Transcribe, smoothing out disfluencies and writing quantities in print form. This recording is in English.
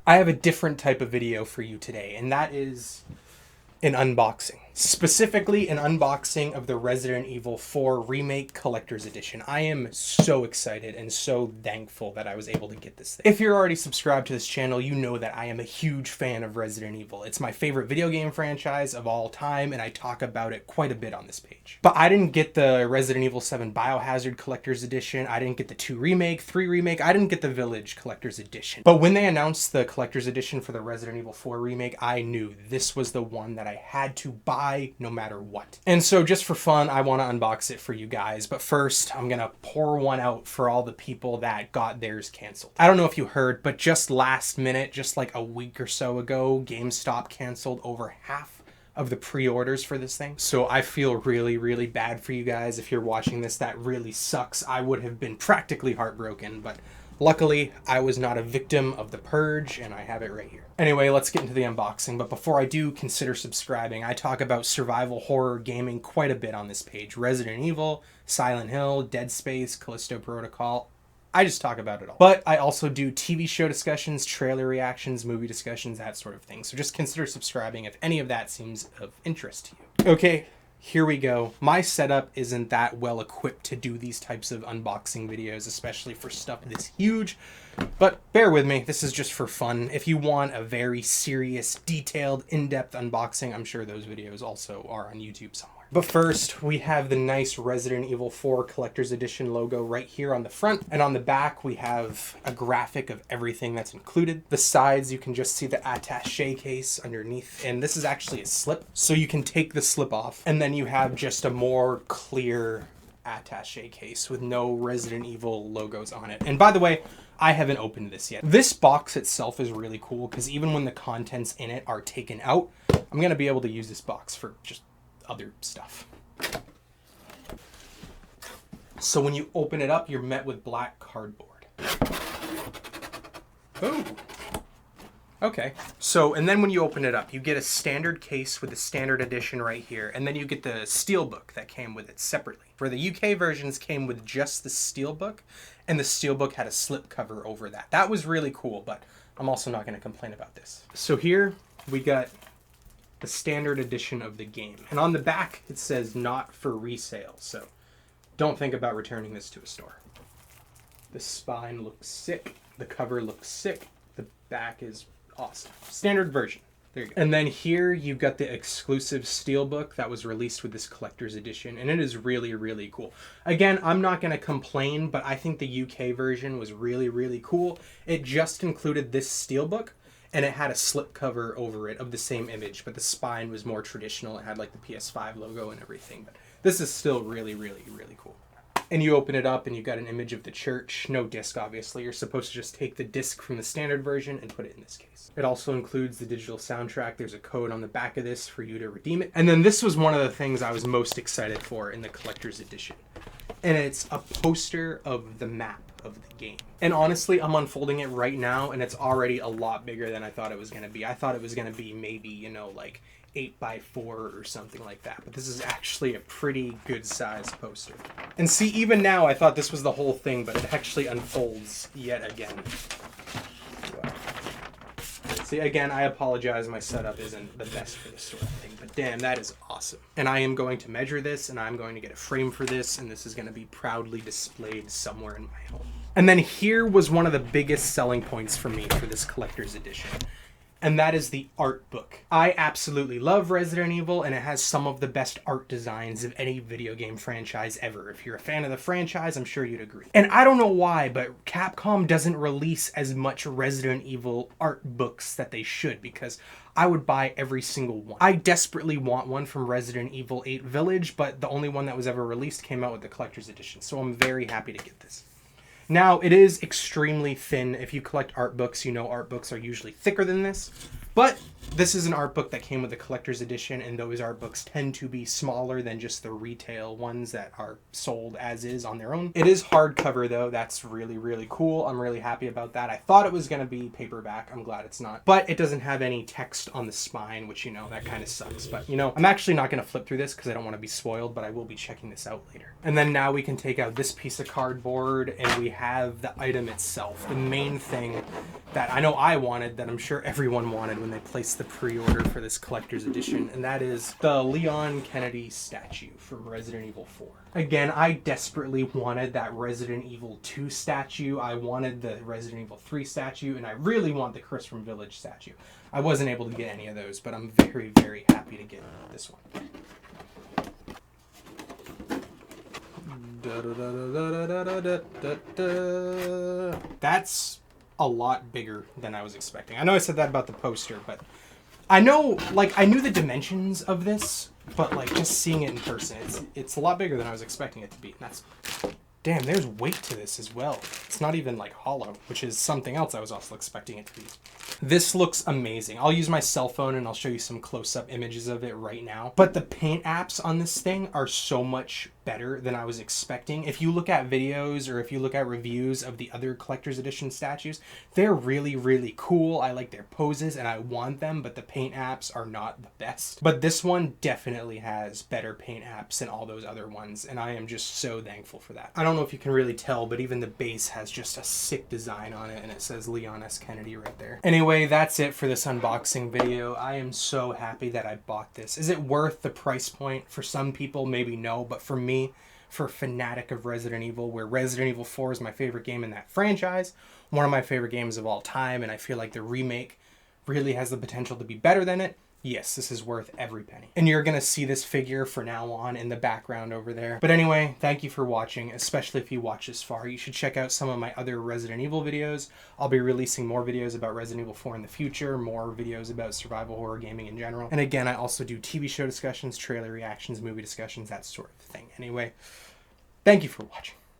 I have a different type of video for you today, and that is an unboxing. Specifically, an unboxing of the Resident Evil 4 Remake Collector's Edition. I am so excited and so thankful that I was able to get this thing. If you're already subscribed to this channel, you know that I am a huge fan of Resident Evil. It's my favorite video game franchise of all time, and I talk about it quite a bit on this page. But I didn't get the Resident Evil 7 Biohazard Collector's Edition. I didn't get the 2 Remake, 3 Remake. I didn't get the Village Collector's Edition. But when they announced the Collector's Edition for the Resident Evil 4 Remake, I knew this was the one that I had to buy no matter what. And so just for fun, I want to unbox it for you guys. But first, I'm going to pour one out for all the people that got theirs canceled. I don't know if you heard, but just last minute, just like a week or so ago, GameStop canceled over half of the pre-orders for this thing. So I feel really, really bad for you guys. If you're watching this, that really sucks. I would have been practically heartbroken, but luckily, I was not a victim of the purge, and I have it right here. Anyway, let's get into the unboxing, but before I do, consider subscribing. I talk about survival horror gaming quite a bit on this page. Resident Evil, Silent Hill, Dead Space, Callisto Protocol. I just talk about it all. But I also do TV show discussions, trailer reactions, movie discussions, that sort of thing. So just consider subscribing if any of that seems of interest to you. Okay. Here we go. My setup isn't that well equipped to do these types of unboxing videos, especially for stuff this huge, but bear with me. This is just for fun. If you want a very serious, detailed, in-depth unboxing, I'm sure those videos also are on YouTube somewhere. But first, we have the nice Resident Evil 4 Collector's Edition logo right here on the front. And on the back, we have a graphic of everything that's included. The sides, you can just see the attaché case underneath. And this is actually a slip, so you can take the slip off. And then you have just a more clear attaché case with no Resident Evil logos on it. And by the way, I haven't opened this yet. This box itself is really cool because even when the contents in it are taken out, I'm going to be able to use this box for just other stuff. So when you open it up, you're met with black cardboard. Ooh. Okay. So, and then when you open it up, you get a standard case with the standard edition right here, and then you get the steelbook that came with it separately. For the UK versions came with just the steelbook, and the steelbook had a slip cover over that. That was really cool, but I'm also not going to complain about this. So here we got the standard edition of the game. And on the back, it says not for resale. So don't think about returning this to a store. The spine looks sick. The cover looks sick. The back is awesome. Standard version. There you go. And then here you've got the exclusive steelbook that was released with this collector's edition. And it is really, really cool. Again, I'm not going to complain, but I think the UK version was really, really cool. It just included this steelbook, and it had a slip cover over it of the same image, but the spine was more traditional. It had like the PS5 logo and everything, but this is still really, really, really cool. And you open it up and you got an image of the church. No disc, obviously. You're supposed to just take the disc from the standard version and put it in this case. It also includes the digital soundtrack. There's a code on the back of this for you to redeem it. And then this was one of the things I was most excited for in the collector's edition. And it's a poster of the map of the game. And honestly, I'm unfolding it right now, and it's already a lot bigger than I thought it was going to be. I thought it was going to be maybe, you know, like 8x4 or something like that. But this is actually a pretty good size poster. And see, even now, I thought this was the whole thing, but it actually unfolds yet again. Wow. See, again, I apologize. My setup isn't the best for this sort of thing, but damn, that is awesome. And I am going to measure this, and I'm going to get a frame for this, and this is going to be proudly displayed somewhere in my home. And then here was one of the biggest selling points for me for this collector's edition, and that is the art book. I absolutely love Resident Evil, and it has some of the best art designs of any video game franchise ever. If you're a fan of the franchise, I'm sure you'd agree. And I don't know why, but Capcom doesn't release as much Resident Evil art books that they should, because I would buy every single one. I desperately want one from Resident Evil 8 Village, but the only one that was ever released came out with the collector's edition, so I'm very happy to get this. Now, it is extremely thin. If you collect art books, you know art books are usually thicker than this. But this is an art book that came with the collector's edition, and those art books tend to be smaller than just the retail ones that are sold as is on their own. It is hardcover though. That's really, really cool. I'm really happy about that. I thought it was going to be paperback. I'm glad it's not. But it doesn't have any text on the spine, which, you know, that kind of sucks. But, you know, I'm actually not going to flip through this because I don't want to be spoiled, but I will be checking this out later. And then now we can take out this piece of cardboard, and we have the item itself. The main thing that I know I wanted, that I'm sure everyone wanted when they placed the pre-order for this collector's edition, and that is the Leon Kennedy statue from Resident Evil 4. Again, I desperately wanted that Resident Evil 2 statue, I wanted the Resident Evil 3 statue, and I really want the Chris from Village statue. I wasn't able to get any of those, but I'm very, very happy to get this one. That's a lot bigger than I was expecting. I know I said that about the poster, but I know, like, I knew the dimensions of this, but, like, just seeing it in person, it's a lot bigger than I was expecting it to be. That's, damn, there's weight to this as well. It's not even, like, hollow, which is something else I was also expecting it to be. This looks amazing. I'll use my cell phone and I'll show you some close-up images of it right now. But the paint apps on this thing are so much better than I was expecting. If you look at videos or if you look at reviews of the other collector's edition statues, they're really, really cool. I like their poses and I want them, but the paint apps are not the best. But this one definitely has better paint apps than all those other ones, and I am just so thankful for that. I don't know if you can really tell, but even the base has just a sick design on it, and it says Leon S. Kennedy right there. Anyway, that's it for this unboxing video. I am so happy that I bought this. Is it worth the price point? For some people, maybe no, but for me, for a fanatic of Resident Evil, where Resident Evil 4 is my favorite game in that franchise, one of my favorite games of all time, and I feel like the remake really has the potential to be better than it, yes, this is worth every penny. And you're going to see this figure for now on in the background over there. But anyway, thank you for watching, especially if you watch this far. You should check out some of my other Resident Evil videos. I'll be releasing more videos about Resident Evil 4 in the future, more videos about survival horror gaming in general. And again, I also do TV show discussions, trailer reactions, movie discussions, that sort of thing. Anyway, thank you for watching.